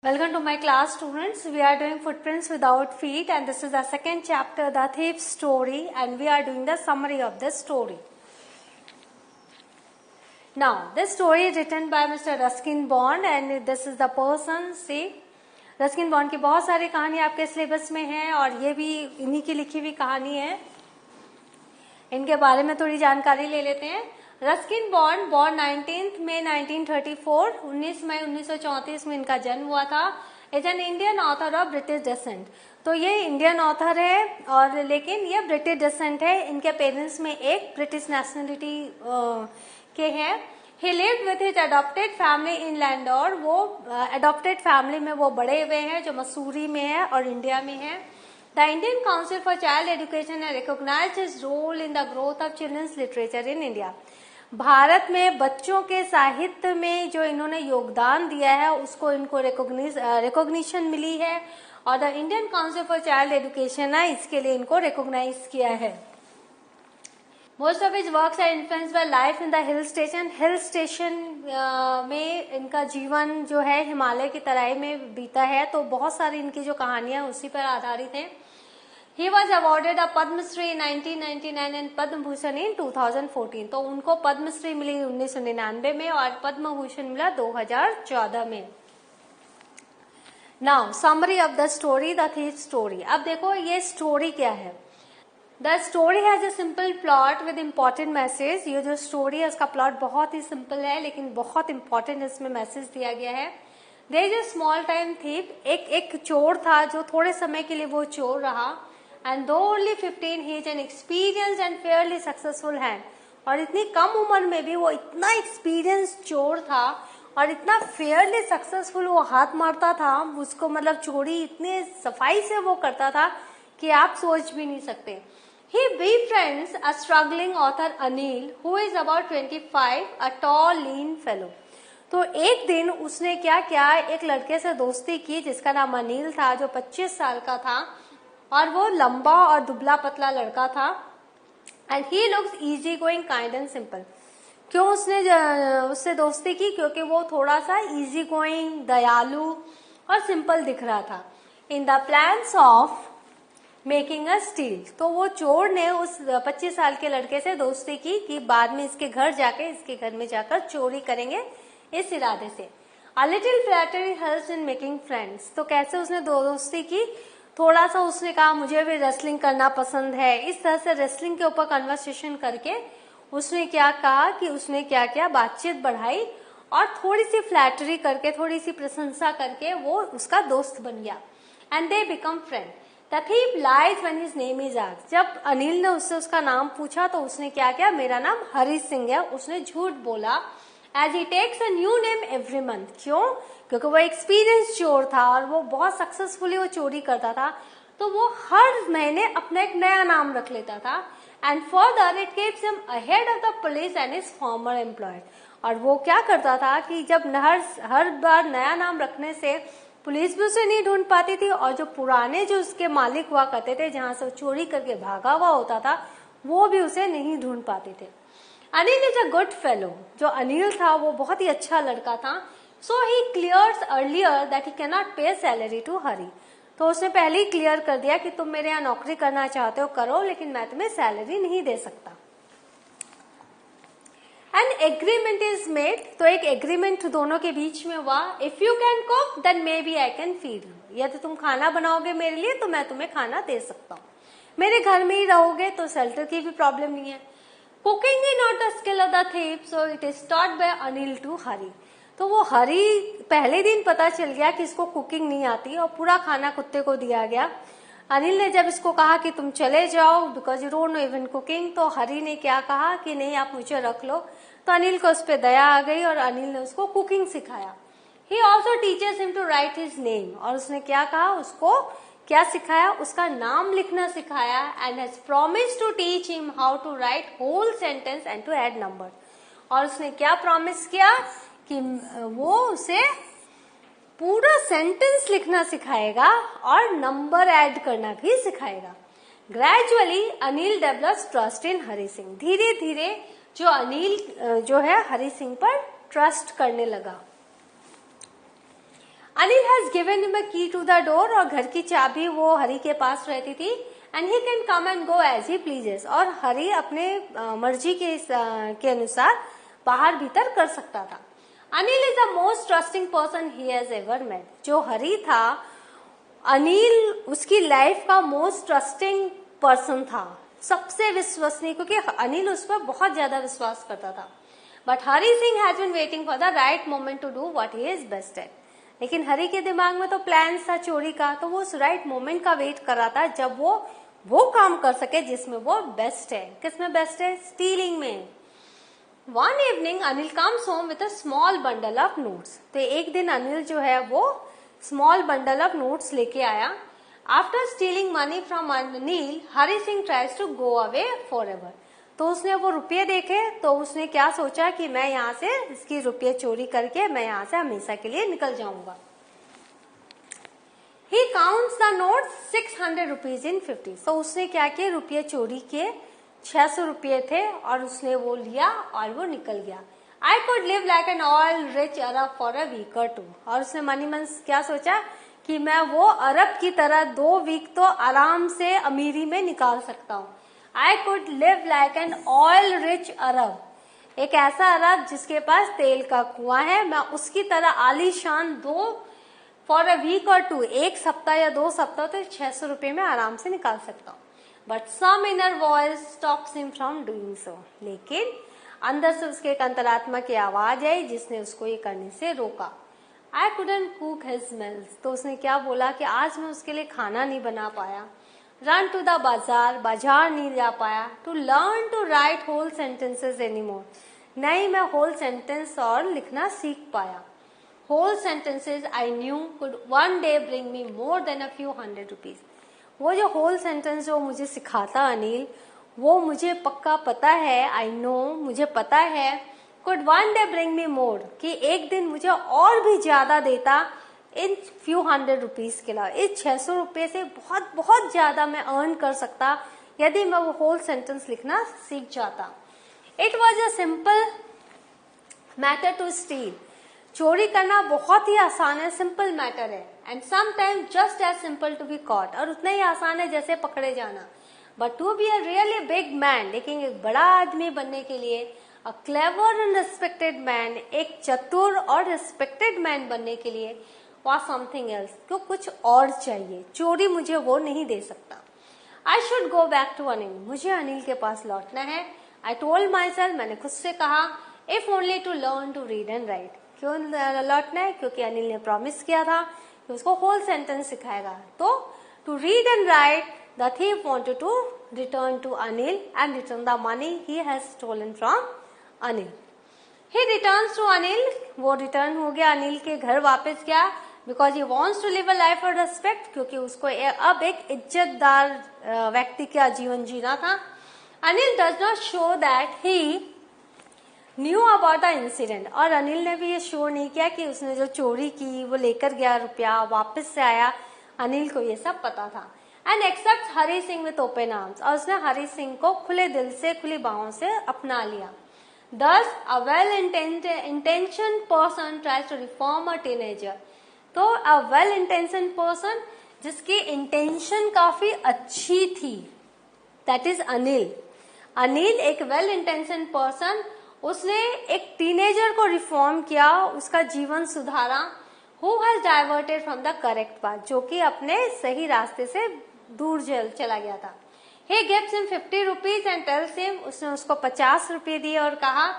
Welcome to my class, students. We are doing footprints without feet, and this is the second chapter, the thief's story, and we are doing the summary of this story. Now, this story is written by Mr. Ruskin Bond, and this is the person. See, Ruskin bond की बहुत सारी कहानी आपके syllabus में है और ये भी इन्हीं की लिखी हुई कहानी है. इनके बारे में थोड़ी जानकारी ले लेते हैं. रस्किन बॉन्ड बॉर्न 19 मई 1934, 19 मई 1934 में इनका जन्म हुआ था. Is an Indian author of British descent. तो ये इंडियन ऑथर है और लेकिन ये ब्रिटिश डिसेंट है. इनके पेरेंट्स में एक ब्रिटिश नेशनलिटी के हैं. He lived with his adopted family in Landor. वो adopted family में वो बड़े हुए हैं जो मसूरी में है और इंडिया में है. The Indian Council for Child Education has recognized his role in the growth of children's literature in India. Bharat में बच्चों के साहित्य में जो इन्होंने योगदान दिया है उसको इनको रिकॉग्निशन मिली है और the Indian council for child education है इसके लिए इनको रिकॉग्नाइज किया है. Most of his works are influenced by life in the hill station. Hill station में इनका जीवन जो है हिमालय की तराई में बीता है तो बहुत सारी इनकी जो कहानियां उसी पर आधारित हैं. He was awarded a Padmashri in 1999 and Padma Bhushan in 2014. तो उनको पद्मश्री मिली 1999 में और पद्म भूषण मिला 2014 में. Now, summary of the story, the thief story. अब देखो ये स्टोरी क्या है. The story has a simple plot with important message. ये जो स्टोरी है उसका प्लॉट बहुत ही सिंपल है लेकिन बहुत इंपॉर्टेंट इसमें मैसेज दिया गया है. There is a small time thief. एक चोर था जो थोड़े समय के लिए वो चोर रहा. And though only 15, he is an experienced and fairly successful hand. और इतनी कम उम्र में भी वो इतना एक्सपीरियंस चोर था और इतना फेयरली सक्सेसफुल वो हाथ मारता था. उसको मतलब चोरी इतने सफाई से वो करता था कि आप सोच भी नहीं सकते. He befriends a struggling author Anil, who is about 25, a tall, lean fellow. तो एक दिन उसने क्या किया, एक लड़के से दोस्ती की जिसका नाम अनिल था जो 25 साल का था और वो लंबा और दुबला पतला लड़का था. And he looks easy going, kind and simple. क्यों उसने उससे दोस्ती की? क्योंकि वो थोड़ा सा इजी गोइंग, दयालु और सिंपल दिख रहा था. In the plans of making a steel. तो वो चोर ने उस 25 साल के लड़के से दोस्ती की कि बाद में इसके घर में जाकर चोरी करेंगे इस इरादे से. A little flattery helps in making friends. तो कैसे उसने दोस्ती की? थोड़ा सा उसने कहा मुझे भी रेसलिंग करना पसंद है. इस तरह से रेसलिंग के ऊपर कन्वर्सेशन करके उसने क्या कहा कि उसने क्या किया, बातचीत बढ़ाई और थोड़ी सी फ्लैटरी करके, थोड़ी सी प्रशंसा करके वो उसका दोस्त बन गया. And they become friend. The thief lies when his name is asked. जब अनिल ने उससे उसका नाम पूछा तो उसने क्या किया, मेरा नाम हरी सिंह है, उसने झूठ बोला. As he takes a new name every month. क्यों? क्योंकि वो एक्सपीरियंस चोर था और वो बहुत सक्सेसफुली वो चोरी करता था तो वो हर महीने अपना एक नया नाम रख लेता था. And further it keeps him ahead of the police and his farmer employed. और वो क्या करता था कि जब हर बार नया नाम रखने से पुलिस भी उसे नहीं ढूंढ पाती थी और जो पुराने जो उसके मालिक हुआ करते थे जहां से चोरी करके भागा हुआ होता था वो भी उसे नहीं ढूंढ पाते थे. Anil is a good fellow. जो अनिल था वो बहुत ही अच्छा लड़का था. So he clears earlier that he can not pay salary to Hari. तो उसने पहले ही क्लियर कर दिया कि तुम मेरे यहाँ नौकरी करना चाहते हो करो लेकिन मैं तुम्हें सैलरी नहीं दे सकता. An agreement is made. तो एक एग्रीमेंट दोनों के बीच में हुआ. If you can cook then maybe I can feed you. यदि तुम खाना बनाओगे मेरे लिए तो मैं तुम्हें खाना दे सकता हूँ. मेरे घर में ही रहोगे तो शेल्टर की भी प्रॉब्लम नहीं है. Cooking is not the skill of the thief so it is taught by Anil to Hari. तो वो हरी पहले दिन पता चल गया कि इसको कुकिंग नहीं आती और पूरा खाना कुत्ते को दिया गया. अनिल ने जब इसको कहा कि तुम चले जाओ because you don't know even cooking, तो हरी ने क्या कहा कि नहीं आप मुझे रख लो. तो अनिल को उस पर दया आ गई और अनिल ने उसको कुकिंग सिखाया. He also teaches him to write his name. और उसने क्या कहा, उसको क्या सिखाया, उसका नाम लिखना सिखाया. And has promise to teach him how to write whole sentence and to add number. और उसने क्या प्रॉमिस किया कि वो उसे पूरा सेंटेंस लिखना सिखाएगा और नंबर ऐड करना भी सिखाएगा. Gradually Anil develops trust in Hari Singh. धीरे धीरे जो अनिल जो है हरी सिंह पर ट्रस्ट करने लगा. Anil has given him a की टू द डोर, और घर की चाबी वो हरी के पास रहती थी, and he can come and go as he pleases, और हरी अपने मर्जी के अनुसार बाहर भीतर कर सकता था। Anil is the most trusting person he has ever met. जो हरी था, अनिल उसकी लाइफ का मोस्ट ट्रस्टिंग पर्सन था, सबसे विश्वसनीय, क्योंकि अनिल उस पर बहुत ज्यादा विश्वास करता था। But Hari Singh has been waiting for the right moment to do what he is best at. लेकिन हरी के दिमाग में तो प्लान था चोरी का, तो वो उस राइट मोमेंट का वेट कर रहा था जब वो काम कर सके जिसमें वो बेस्ट है। किसमें बेस्ट है? स्टीलिंग में। One evening Anil comes home with a small bundle of notes. तो एक दिन अनिल जो है वो स्मॉल बंडल ऑफ नोट्स लेके आया। After stealing money from Anil, Hari Singh tries to go away forever एवर। तो उसने वो रुपये देखे, तो उसने क्या सोचा कि मैं यहाँ से इसकी रुपये चोरी करके मैं यहाँ से हमेशा के लिए निकल जाऊंगा। He counts the notes 600 rupees in 50। तो उसने क्या किया, रुपये चोरी किए, 600 रुपये थे और उसने वो लिया और वो निकल गया। I could live like an all rich Arab for a week or two। और उसने मनी मन क्या सोचा कि मैं वो अरब की तरह 2 वीक तो आराम से अमीरी में निकाल सकता हूँ। I could live like an oil rich Arab। एक ऐसा अरब जिसके पास तेल का कुआं है, मैं उसकी तरह आलीशान 2 फॉर अ वीक और 2, 1 सप्ताह या 2 सप्ताह तो 600 रुपये में आराम से निकाल सकता हूँ। But some inner voice stops him from doing so. लेकिन अंदर से उसके एक अंतरात्मा की आवाज आई जिसने उसको ये करने से रोका। I couldn't cook his meals. तो उसने क्या बोला कि आज मैं उसके लिए खाना नहीं बना पाया। रन टू द बाजार नहीं जा पाया। To learn to write whole sentences anymore. नहीं मैं होल सेंटेंस और लिखना सीख पाया। Whole sentences I knew could one day bring me more than a few hundred rupees. वो जो होल सेंटेंस जो मुझे सिखाता अनिल, वो मुझे पक्का पता है, आई नो मुझे पता है, could one day bring me more, कि एक दिन मुझे और भी ज्यादा देता इन फ्यू हंड्रेड रुपीज के अलावा। इस 600 रुपये से बहुत बहुत ज्यादा मैं अर्न कर सकता यदि मैं वो होल सेंटेंस लिखना सीख जाता। It was a simple matter to steal. चोरी करना बहुत ही आसान है, सिंपल मैटर है, and sometime just as simple to be caught, और उतना ही आसान है जैसे पकड़े जाना। But to be a really big man, लेकिन एक बड़ा आदमी बनने के लिए, a clever and respected man, एक चतुर और रिस्पेक्टेड मैन बनने के लिए was something else, तो कुछ और चाहिए। चोरी मुझे वो नहीं दे सकता। I should go back to Anil. मुझे अनिल के पास लौटना है। I told myself, मैंने खुद से कहा, if only to learn to read and write। क्यों लौटना है? क्योंकि अनिल ने प्रॉमिस किया था कि उसको होल सेंटेंस सिखाएगा। तो to read and write, the thief wanted to return to Anil and return the money he has stolen from Anil. He returns to Anil. वो रिटर्न हो गया, अनिल के घर वापस गया, because he wants to live a life of respect, क्योंकि उसको अब एक इज्जतदार व्यक्ति का जीवन जीना था। Anil does not show that he knew about the incident. और अनिल ने भी ये शो नहीं किया कि उसने जो चोरी की वो लेकर गया रुपया, वापस से आया। अनिल को ये सब पता था। And accept Hari Singh with open arms. और उसने हरी सिंह को खुले दिल से, खुली बाहों से अपना लिया। Thus, a well-intentioned person tries to reform a teenager। तो a well-intentioned person जिसकी इंटेंशन काफी अच्छी थी, that is अनिल। अनिल एक well-intentioned person, उसने एक टीनेजर को रिफॉर्म किया, उसका जीवन सुधारा। Who has diverted from the correct path, जो कि अपने सही रास्ते से दूर चला गया था। He gives him 50 rupees and tells him, उसने उसको 50 रुपये दिए और कहा,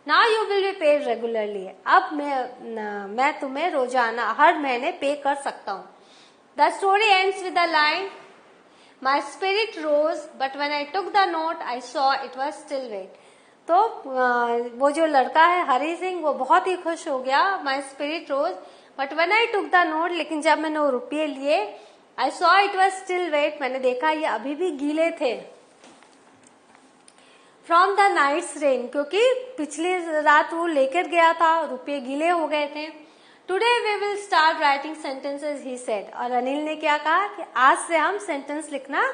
now you will be paid regularly। अब मैं तुम्हें रोजाना हर महीने पे कर सकता हूँ। The story ends with the line, my spirit rose, but when I took the note, I saw it was still wet। तो वो जो लड़का है हरी सिंह, वो बहुत ही खुश हो गया, my spirit rose, but when I took the note, लेकिन जब मैंने वो रुपये लिए, I saw it was still wet, मैंने देखा ये अभी भी गीले थे। From the night's rain, क्योंकि पिछली रात वो लेकर गया था, रुपये गीले हो गए थे। Today we will start writing sentences, he said। और अनिल ने क्या कहा कि आज से हम सेंटेंस लिखना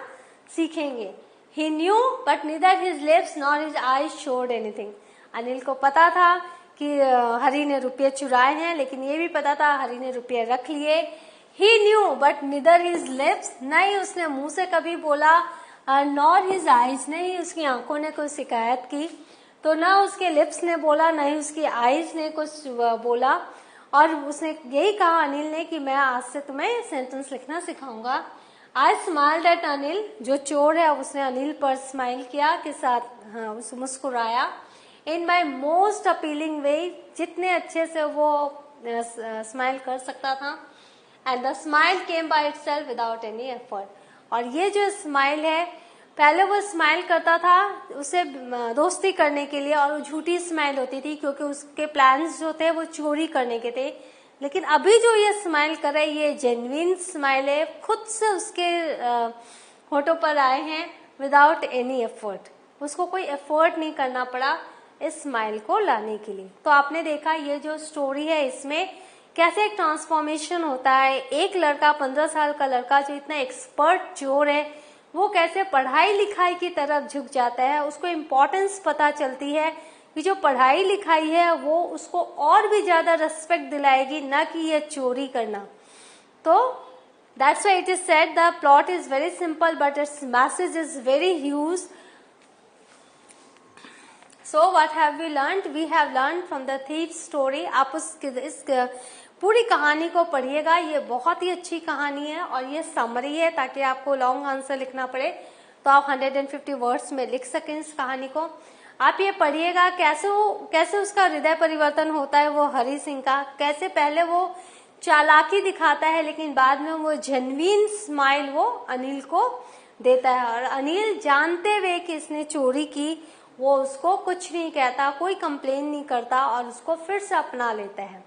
सीखेंगे। He knew, but neither his lips nor his eyes showed anything। Anil को पता था कि हरी ने रुपये चुराए हैं, लेकिन ये भी पता था हरी ने रुपये रख लिए। He knew but neither his lips, नहीं उसने मुंह से कभी बोला, nor his eyes, नहीं उसकी आंखों ने कोई शिकायत की। तो ना उसके लिप्स ने बोला, ना ही उसकी आईज ने कुछ बोला। और उसने यही कहा अनिल ने कि मैं आज से तुम्हें सेंटेंस लिखना सिखाऊंगा। आई स्माइल्ड एट अनिल, जो चोर है उसने अनिल पर स्माइल किया, के साथ उसे मुस्कुराया। इन माई मोस्ट अपीलिंग वे, जितने अच्छे से वो स्माइल कर सकता था। And the smile came by itself without any effort. और ये जो स्माइल है, पहले वो स्माइल करता था उसे दोस्ती करने के लिए, और वो झूठी स्माइल होती थी क्योंकि उसके प्लान्स जो थे वो चोरी करने के थे। लेकिन अभी जो ये स्माइल कर रहा है, ये जेन्युइन स्माइल है, खुद से उसके होठों पर आए हैं विदाउट एनी एफर्ट। उसको कोई एफर्ट नहीं करना पड़ा इस स्माइल को लाने के लिए। तो आपने देखा ये जो स्टोरी है, इसमें कैसे एक ट्रांसफॉर्मेशन होता है। एक लड़का, 15 साल का लड़का जो इतना एक्सपर्ट चोर है, वो कैसे पढ़ाई लिखाई की तरफ झुक जाता है। उसको इम्पोर्टेंस पता चलती है कि जो पढ़ाई लिखाई है वो उसको और भी ज्यादा रेस्पेक्ट दिलाएगी, ना कि ये चोरी करना। तो that's why it is said the plot is very simple but it's message is very huge. So what have we learned? We have learned from the thief story. आप इस पूरी कहानी को पढ़िएगा, ये बहुत ही अच्छी कहानी है और ये समरी है, ताकि आपको लॉन्ग आंसर लिखना पड़े तो आप 150 वर्ड्स में लिख सकें इस कहानी को। आप ये पढ़िएगा कैसे उसका हृदय परिवर्तन होता है वो हरी सिंह का, कैसे पहले वो चालाकी दिखाता है लेकिन बाद में वो जेन्युइन स्माइल वो अनिल को देता है। और अनिल जानते हुए कि इसने चोरी की, वो उसको कुछ नहीं कहता, कोई कंप्लेन नहीं करता और उसको फिर से अपना लेता है।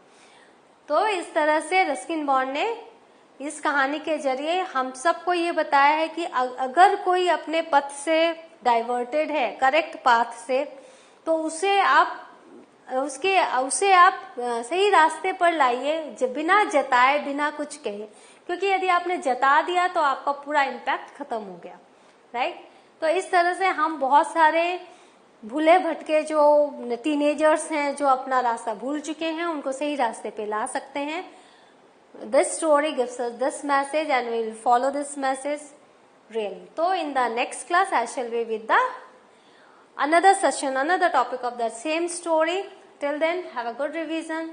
तो इस तरह से रस्किन बॉन्ड ने इस कहानी के जरिए हम सबको ये बताया है कि अगर कोई अपने पथ से डाइवर्टेड है, करेक्ट पाथ से, तो उसे आप सही रास्ते पर लाइए, बिना जताए, बिना कुछ कहे। क्योंकि यदि आपने जता दिया तो आपका पूरा इम्पैक्ट खत्म हो गया, राइट। तो इस तरह से हम बहुत सारे भूले भटके जो टीनेजर्स हैं, जो अपना रास्ता भूल चुके हैं, उनको सही रास्ते पे ला सकते हैं। This story gives us this message and we will follow this message really. तो in the next class I shall be with the another session, another topic of the same story. Till then, have a good revision.